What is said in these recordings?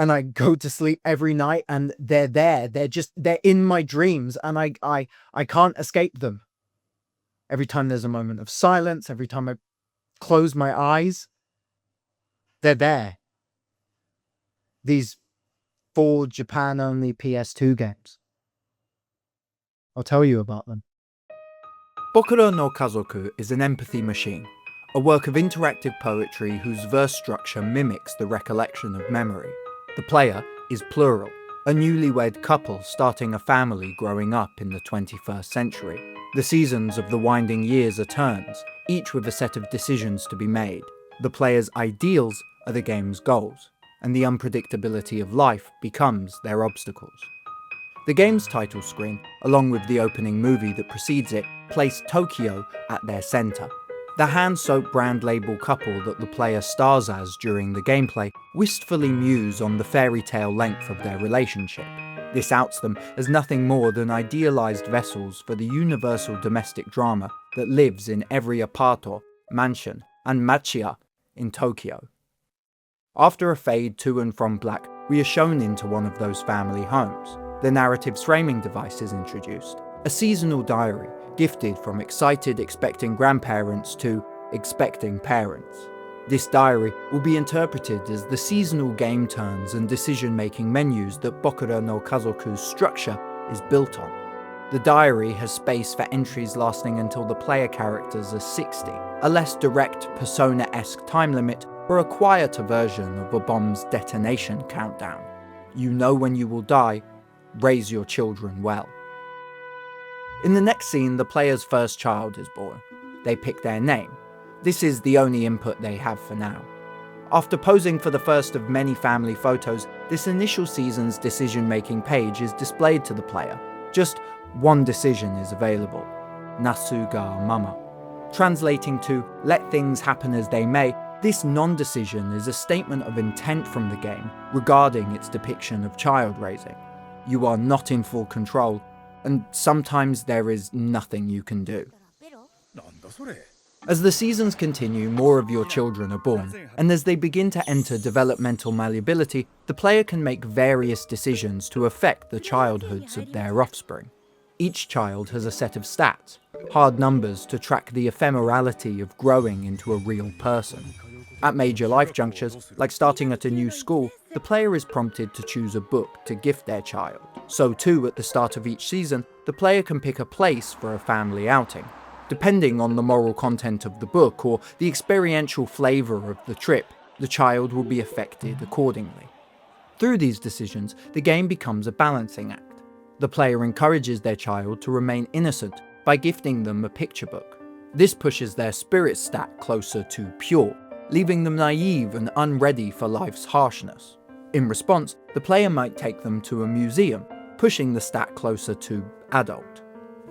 and I go to sleep every night and they're there. They're in my dreams, and I can't escape them. Every time there's a moment of silence, every time I close my eyes, they're there. These 4 Japan-only PS2 games. I'll tell you about them. Bokura no Kazoku is an empathy machine, a work of interactive poetry whose verse structure mimics the recollection of memory. The player is plural, a newlywed couple starting a family growing up in the 21st century. The seasons of the winding years are turns, each with a set of decisions to be made. The player's ideals are the game's goals, and the unpredictability of life becomes their obstacles. The game's title screen, along with the opening movie that precedes it, place Tokyo at their centre. The hand soap brand label couple that the player stars as during the gameplay wistfully muse on the fairy tale length of their relationship. This outs them as nothing more than idealised vessels for the universal domestic drama that lives in every apato, mansion, and machiya in Tokyo. After a fade to and from black, we are shown into one of those family homes. The narrative's framing device is introduced, a seasonal diary gifted from excited expecting grandparents to expecting parents. This diary will be interpreted as the seasonal game turns and decision-making menus that Bokura no Kazoku's structure is built on. The diary has space for entries lasting until the player characters are 60, a less direct Persona-esque time limit or a quieter version of a bomb's detonation countdown. You know when you will die, raise your children well. In the next scene, the player's first child is born. They pick their name. This is the only input they have for now. After posing for the first of many family photos, this initial season's decision-making page is displayed to the player. Just one decision is available, Nasu ga mama. Translating to let things happen as they may, this non-decision is a statement of intent from the game regarding its depiction of child raising. You are not in full control, and sometimes there is nothing you can do. As the seasons continue, more of your children are born, and as they begin to enter developmental malleability, the player can make various decisions to affect the childhoods of their offspring. Each child has a set of stats, hard numbers to track the ephemerality of growing into a real person. At major life junctures, like starting at a new school, the player is prompted to choose a book to gift their child. So too, at the start of each season, the player can pick a place for a family outing. Depending on the moral content of the book or the experiential flavour of the trip, the child will be affected accordingly. Through these decisions, the game becomes a balancing act. The player encourages their child to remain innocent by gifting them a picture book. This pushes their spirit stat closer to pure, leaving them naive and unready for life's harshness. In response, the player might take them to a museum, pushing the stat closer to adult.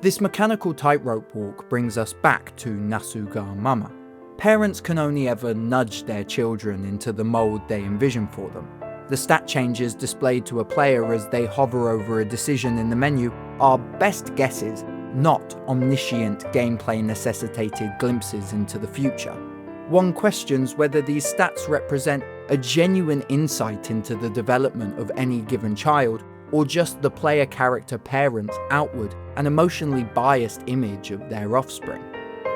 This mechanical tightrope walk brings us back to Nasu ga mama. Parents can only ever nudge their children into the mould they envision for them. The stat changes displayed to a player as they hover over a decision in the menu are best guesses, not omniscient gameplay necessitated glimpses into the future. One questions whether these stats represent a genuine insight into the development of any given child, or just the player character parent's outward and emotionally biased image of their offspring.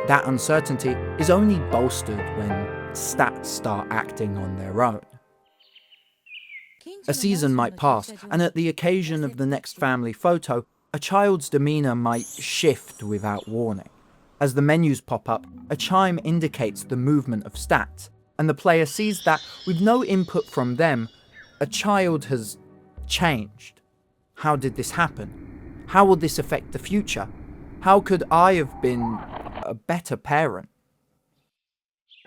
That uncertainty is only bolstered when stats start acting on their own. A season might pass, and at the occasion of the next family photo, a child's demeanour might shift without warning. As the menus pop up, a chime indicates the movement of stats, and the player sees that, with no input from them, a child has changed. How did this happen? How will this affect the future? How could I have been a better parent?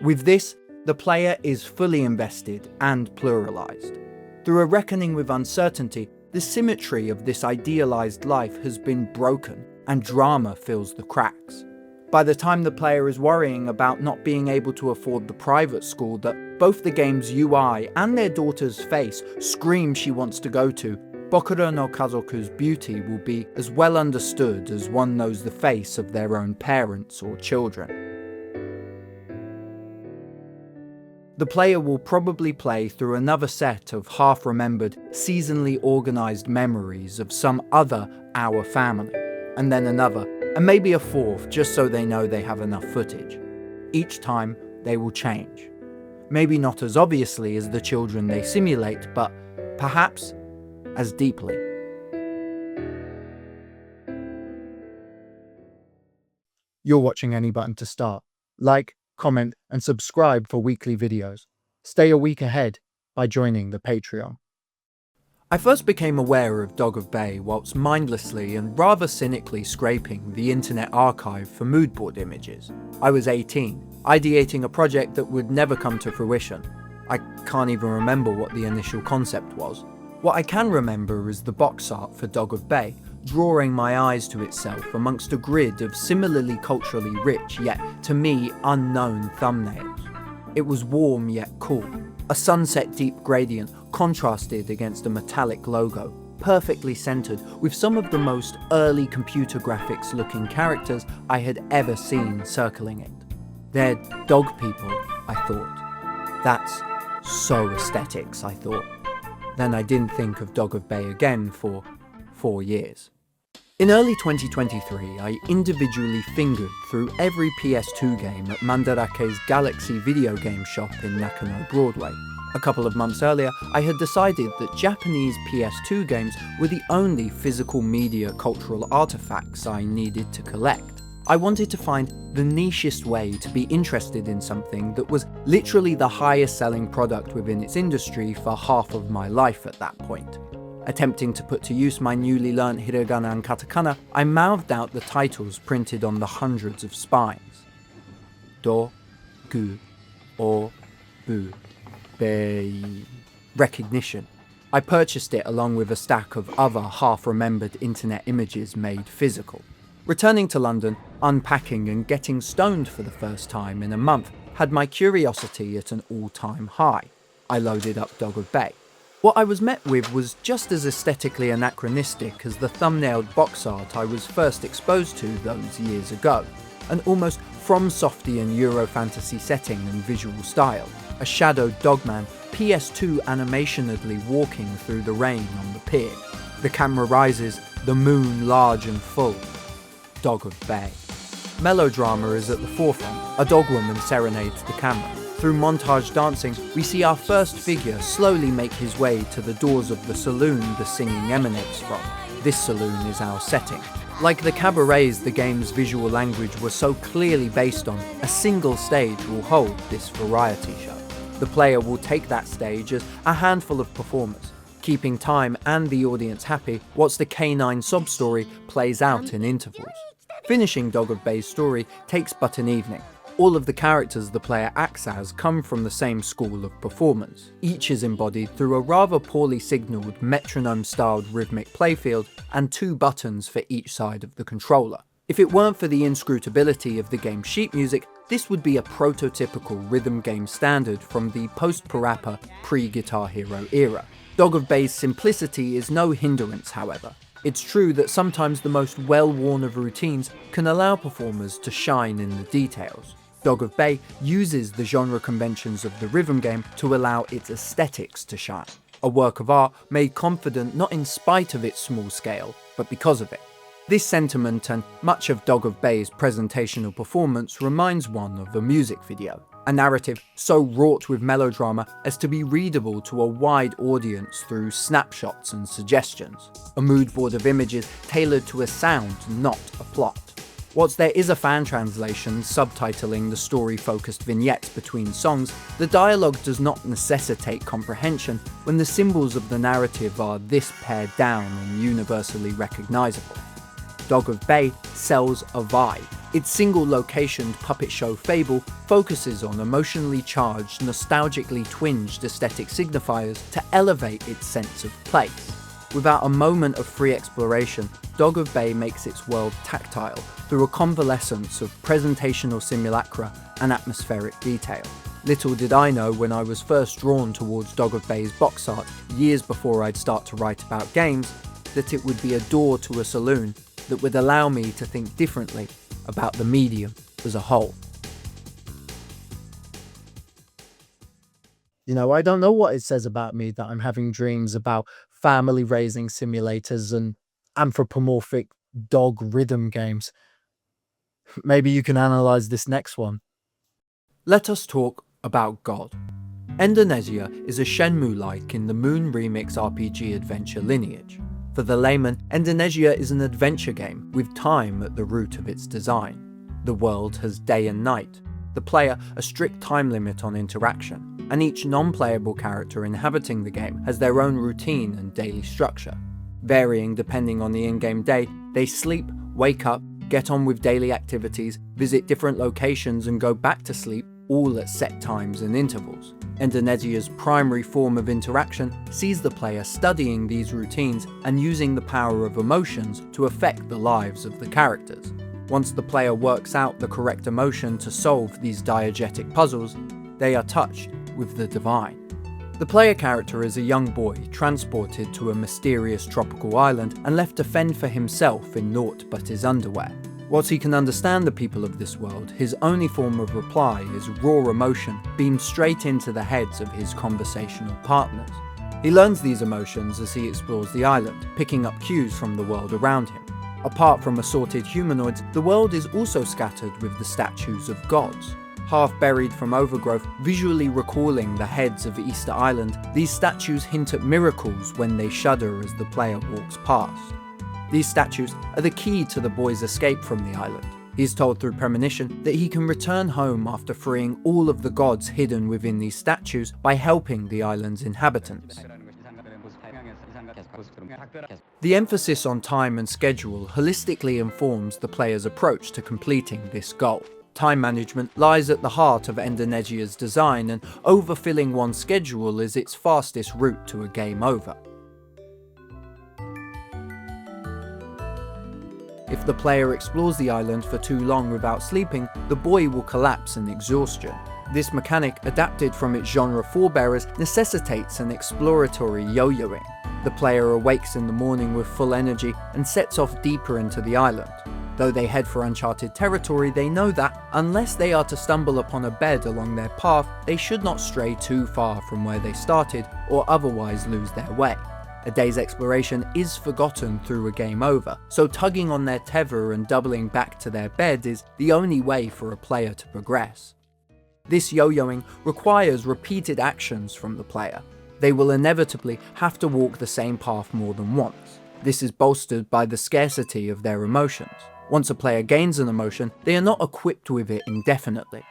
With this, the player is fully invested and pluralized. Through a reckoning with uncertainty, the symmetry of this idealized life has been broken, and drama fills the cracks. By the time the player is worrying about not being able to afford the private school that both the game's UI and their daughter's face scream she wants to go to, Bokura no Kazoku's beauty will be as well understood as one knows the face of their own parents or children. The player will probably play through another set of half-remembered, seasonally organised memories of some other our family, and then another, and maybe a fourth, just so they know they have enough footage. Each time, they will change. Maybe not as obviously as the children they simulate, but perhaps as deeply. You're watching Any Button to Start. Like, comment, and subscribe for weekly videos. Stay a week ahead by joining the Patreon. I first became aware of Dog of Bay whilst mindlessly and rather cynically scraping the internet archive for moodboard images. I was 18, ideating a project that would never come to fruition. I can't even remember what the initial concept was. What I can remember is the box art for Dog of Bay, drawing my eyes to itself amongst a grid of similarly culturally rich yet, to me, unknown thumbnails. It was warm yet cool, a sunset deep gradient contrasted against a metallic logo, perfectly centered with some of the most early computer graphics looking characters I had ever seen circling it. They're dog people, I thought. That's so aesthetics, I thought. Then I didn't think of Dog of Bay again for 4 years. In early 2023, I individually fingered through every PS2 game at Mandarake's Galaxy video game shop in Nakano Broadway. A couple of months earlier, I had decided that Japanese PS2 games were the only physical media cultural artifacts I needed to collect. I wanted to find the nichest way to be interested in something that was literally the highest selling product within its industry for half of my life at that point. Attempting to put to use my newly learnt hiragana and katakana, I mouthed out the titles printed on the hundreds of spines. Do, gu, o, bu, bei. Recognition. I purchased it along with a stack of other half-remembered internet images made physical. Returning to London, unpacking and getting stoned for the first time in a month had my curiosity at an all-time high. I loaded up Dog of Bay. What I was met with was just as aesthetically anachronistic as the thumbnailed box art I was first exposed to those years ago. An almost FromSoftian Euro fantasy setting and visual style. A shadowed dogman, PS2 animationedly walking through the rain on the pier. The camera rises, the moon large and full. Dog of Bay. Melodrama is at the forefront. A dogwoman serenades the camera. Through montage dancing, we see our first figure slowly make his way to the doors of the saloon the singing emanates from. This saloon is our setting. Like the cabarets the game's visual language was so clearly based on, a single stage will hold this variety show. The player will take that stage as a handful of performers, keeping time and the audience happy whilst the canine sob-story plays out in intervals. Finishing Dog of Bay's story takes but an evening. All of the characters the player acts as come from the same school of performance. Each is embodied through a rather poorly signalled metronome-styled rhythmic playfield and 2 buttons for each side of the controller. If it weren't for the inscrutability of the game's sheet music, this would be a prototypical rhythm game standard from the post-Parappa, pre-Guitar Hero era. Dog of Bay's simplicity is no hindrance, however. It's true that sometimes the most well-worn of routines can allow performers to shine in the details. Dog of Bay uses the genre conventions of the rhythm game to allow its aesthetics to shine. A work of art made confident not in spite of its small scale, but because of it. This sentiment and much of Dog of Bay's presentational performance reminds one of a music video. A narrative so wrought with melodrama as to be readable to a wide audience through snapshots and suggestions. A mood board of images tailored to a sound, not a plot. Whilst there is a fan translation subtitling the story-focused vignettes between songs, the dialogue does not necessitate comprehension when the symbols of the narrative are this pared down and universally recognisable. Dog of Bay sells a vibe. Its single-locationed puppet show fable focuses on emotionally charged, nostalgically twinged aesthetic signifiers to elevate its sense of place. Without a moment of free exploration, Dog of Bay makes its world tactile through a convalescence of presentational simulacra and atmospheric detail. Little did I know when I was first drawn towards Dog of Bay's box art years before I'd start to write about games, that it would be a door to a saloon that would allow me to think differently about the medium as a whole. I don't know what it says about me that I'm having dreams about family raising simulators and anthropomorphic dog rhythm games. Maybe you can analyze this next one. Let us talk about God. Endonesia is a Shenmue-like in the Moon Remix RPG adventure lineage. For the layman, Endonesia is an adventure game with time at the root of its design. The world has day and night, the player a strict time limit on interaction, and each non-playable character inhabiting the game has their own routine and daily structure. Varying depending on the in-game day, they sleep, wake up, get on with daily activities, visit different locations and go back to sleep, all at set times and intervals. Indonesia's primary form of interaction sees the player studying these routines and using the power of emotions to affect the lives of the characters. Once the player works out the correct emotion to solve these diegetic puzzles, they are touched with the divine. The player character is a young boy transported to a mysterious tropical island and left to fend for himself in naught but his underwear. Whilst he can understand the people of this world, his only form of reply is raw emotion beamed straight into the heads of his conversational partners. He learns these emotions as he explores the island, picking up cues from the world around him. Apart from assorted humanoids, the world is also scattered with the statues of gods. Half buried from overgrowth, visually recalling the heads of Easter Island, these statues hint at miracles when they shudder as the player walks past. These statues are the key to the boy's escape from the island. He is told through premonition that he can return home after freeing all of the gods hidden within these statues by helping the island's inhabitants. The emphasis on time and schedule holistically informs the player's approach to completing this goal. Time management lies at the heart of Indonesia's design, and overfilling one's schedule is its fastest route to a game over. If the player explores the island for too long without sleeping, the boy will collapse in exhaustion. This mechanic, adapted from its genre forebearers, necessitates an exploratory yo-yoing. The player awakes in the morning with full energy and sets off deeper into the island. Though they head for uncharted territory, they know that, unless they are to stumble upon a bed along their path, they should not stray too far from where they started or otherwise lose their way. A day's exploration is forgotten through a game over, so tugging on their tether and doubling back to their bed is the only way for a player to progress. This yo-yoing requires repeated actions from the player. They will inevitably have to walk the same path more than once. This is bolstered by the scarcity of their emotions. Once a player gains an emotion, they are not equipped with it indefinitely.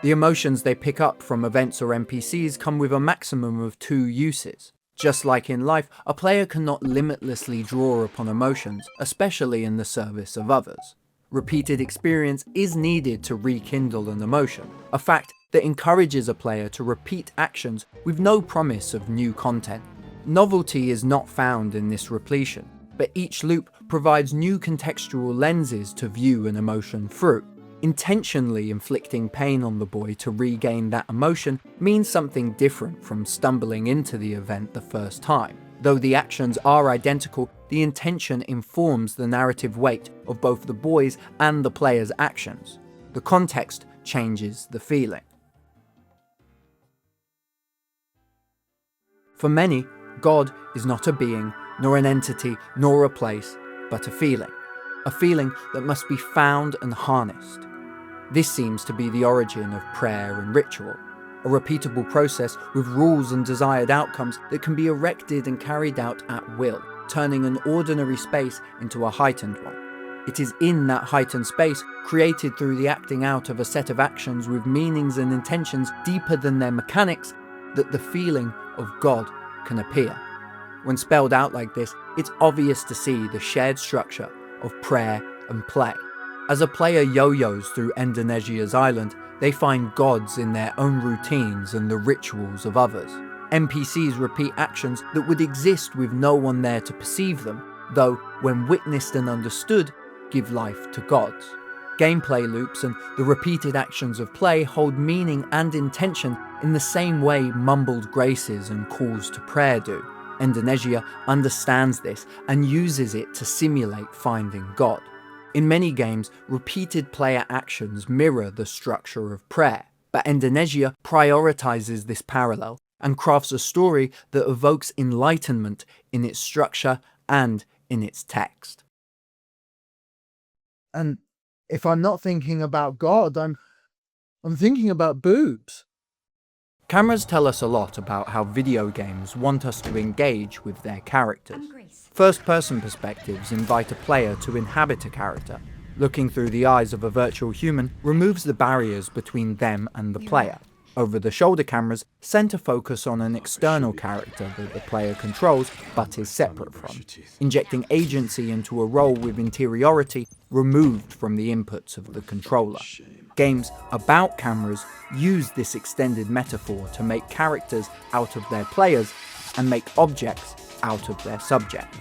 The emotions they pick up from events or NPCs come with a maximum of 2 uses. Just like in life, a player cannot limitlessly draw upon emotions, especially in the service of others. Repeated experience is needed to rekindle an emotion, a fact that encourages a player to repeat actions with no promise of new content. Novelty is not found in this repletion, but each loop provides new contextual lenses to view an emotion through. Intentionally inflicting pain on the boy to regain that emotion means something different from stumbling into the event the first time. Though the actions are identical, the intention informs the narrative weight of both the boy's and the player's actions. The context changes the feeling. For many, God is not a being, nor an entity, nor a place, but a feeling that must be found and harnessed. This seems to be the origin of prayer and ritual, a repeatable process with rules and desired outcomes that can be erected and carried out at will, turning an ordinary space into a heightened one. It is in that heightened space, created through the acting out of a set of actions with meanings and intentions deeper than their mechanics, that the feeling of God can appear. When spelled out like this, it's obvious to see the shared structure of prayer and play. As a player yo-yos through Indonesia's island, they find gods in their own routines and the rituals of others. NPCs repeat actions that would exist with no one there to perceive them, though, when witnessed and understood, give life to gods. Gameplay loops and the repeated actions of play hold meaning and intention in the same way mumbled graces and calls to prayer do. Indonesia understands this and uses it to simulate finding God. In many games, repeated player actions mirror the structure of prayer, but Indonesia prioritizes this parallel and crafts a story that evokes enlightenment in its structure and in its text. And if I'm not thinking about God, I'm thinking about boobs. Cameras tell us a lot about how video games want us to engage with their characters. First-person perspectives invite a player to inhabit a character. Looking through the eyes of a virtual human removes the barriers between them and the player. Over-the-shoulder cameras center focus on an external character that the player controls but is separate from, injecting agency into a role with interiority removed from the inputs of the controller. Games about cameras use this extended metaphor to make characters out of their players and make objects out of their subjects.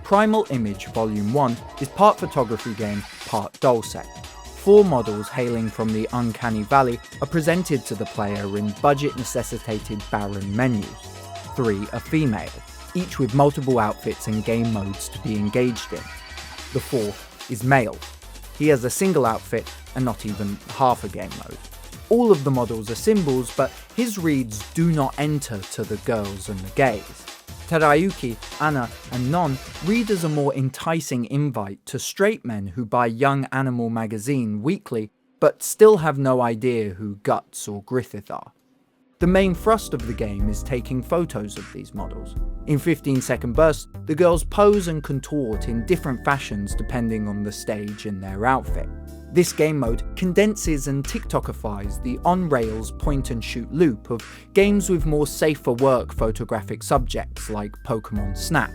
Primal Image Volume 1 is part photography game, part doll set. 4 models hailing from the uncanny valley are presented to the player in budget-necessitated barren menus. 3 are female, each with multiple outfits and game modes to be engaged in. The 4th is male. He has a single outfit and not even half a game mode. All of the models are symbols, but his reads do not enter to the girls and the gays. Terayuki, Anna, and Non read as a more enticing invite to straight men who buy Young Animal magazine weekly, but still have no idea who Guts or Griffith are. The main thrust of the game is taking photos of these models. In 15-second bursts, the girls pose and contort in different fashions depending on the stage and their outfit. This game mode condenses and TikTokifies the on-rails point-and-shoot loop of games with more safe-for-work photographic subjects like Pokemon Snap.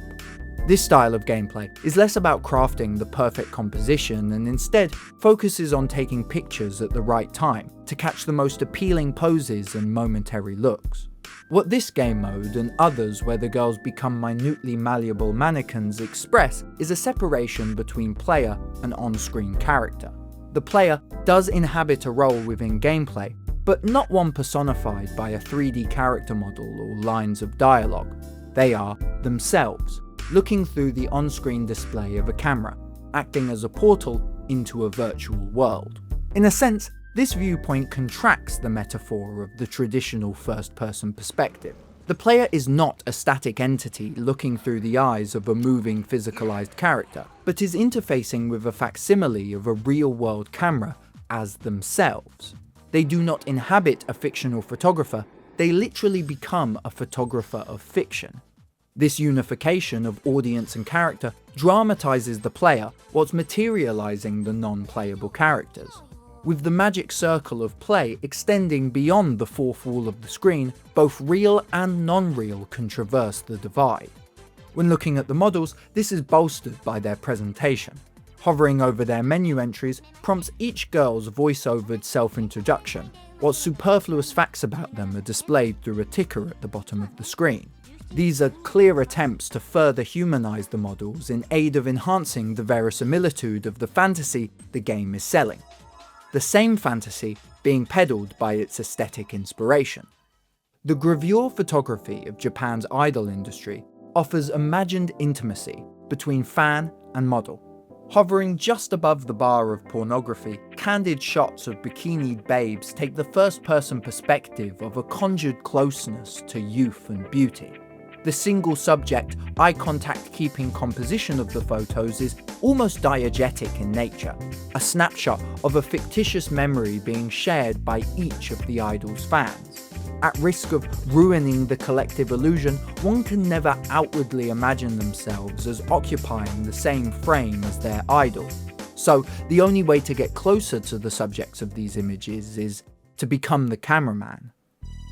This style of gameplay is less about crafting the perfect composition and instead focuses on taking pictures at the right time to catch the most appealing poses and momentary looks. What this game mode and others where the girls become minutely malleable mannequins express is a separation between player and on-screen character. The player does inhabit a role within gameplay, but not one personified by a 3D character model or lines of dialogue. They are themselves, looking through the on-screen display of a camera, acting as a portal into a virtual world. In a sense, this viewpoint contracts the metaphor of the traditional first-person perspective. The player is not a static entity looking through the eyes of a moving physicalized character, but is interfacing with a facsimile of a real-world camera as themselves. They do not inhabit a fictional photographer, they literally become a photographer of fiction. This unification of audience and character dramatizes the player whilst materializing the non-playable characters. With the magic circle of play extending beyond the fourth wall of the screen, both real and non-real can traverse the divide. When looking at the models, this is bolstered by their presentation. Hovering over their menu entries prompts each girl's voice-overed self-introduction, whilst superfluous facts about them are displayed through a ticker at the bottom of the screen. These are clear attempts to further humanize the models in aid of enhancing the verisimilitude of the fantasy the game is selling. The same fantasy being peddled by its aesthetic inspiration. The gravure photography of Japan's idol industry offers imagined intimacy between fan and model. Hovering just above the bar of pornography, candid shots of bikinied babes take the first-person perspective of a conjured closeness to youth and beauty. The single subject, eye contact keeping composition of the photos is almost diegetic in nature, a snapshot of a fictitious memory being shared by each of the idol's fans. At risk of ruining the collective illusion, one can never outwardly imagine themselves as occupying the same frame as their idol. So the only way to get closer to the subjects of these images is to become the cameraman.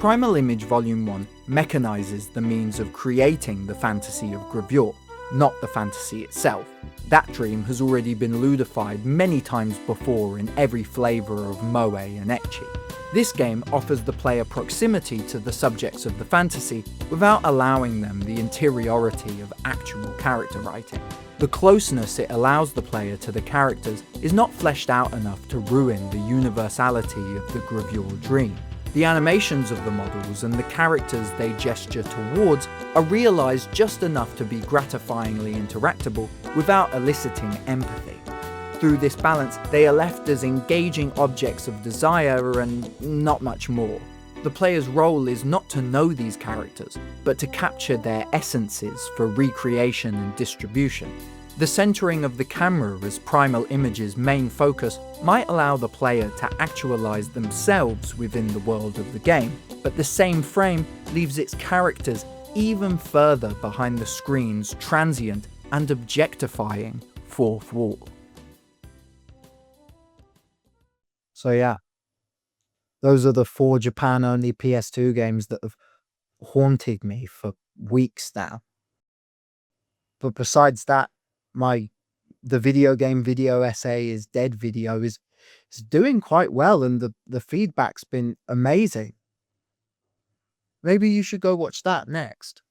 Primal Image Volume 1 mechanizes the means of creating the fantasy of gravure, not the fantasy itself. That dream has already been ludified many times before in every flavor of moe and ecchi. This game offers the player proximity to the subjects of the fantasy without allowing them the interiority of actual character writing. The closeness it allows the player to the characters is not fleshed out enough to ruin the universality of the gravure dream. The animations of the models and the characters they gesture towards are realized just enough to be gratifyingly interactable without eliciting empathy. Through this balance, they are left as engaging objects of desire and not much more. The player's role is not to know these characters, but to capture their essences for recreation and distribution. The centering of the camera as Primal Image's main focus might allow the player to actualize themselves within the world of the game, but the same frame leaves its characters even further behind the screen's transient and objectifying fourth wall. So yeah, those are the 4 Japan-only PS2 games that have haunted me for weeks now. But besides that, the video game video essay is dead video is doing quite well, and the feedback's been amazing. Maybe you should go watch that next.